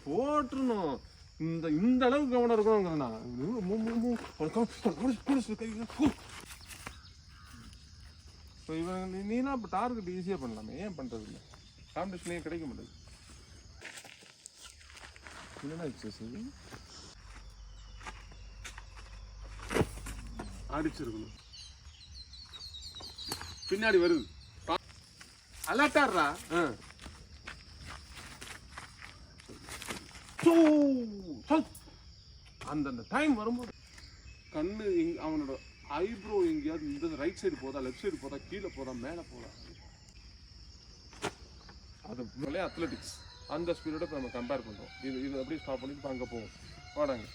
போட்டுருணும். இந்த அளவுக்கு கவனம் இருக்கணுங்கிறண்ணா. இவன் நீனா இப்போ டார்கெட் ஈஸியாக பண்ணலாமே, ஏன் பண்ணுறது இல்லை? காம்படிஷனே கிடைக்க மாட்டேங்குது. என்னடா எக்ஸசைஸ் அடிச்சிருக்கணும். பின்னாடி வருது அலர்ட்டாடுறா. அந்த டைம் வரும்போது கண்ணு அவனோட ஐப்ரோ எங்கேயாவது இந்த ரைட் சைடு போதா, லெஃப்ட் சைடு போதா, கீழே போதா, மேலே போதா, அது அத்லெட்டிக்ஸ் அந்த ஸ்பீடோட இப்போ நம்ம கம்பேர் பண்ணுறோம். இது அப்படியே ஸ்டாப் பண்ணிட்டு இப்போ அங்கே போவோம். வாடாங்க.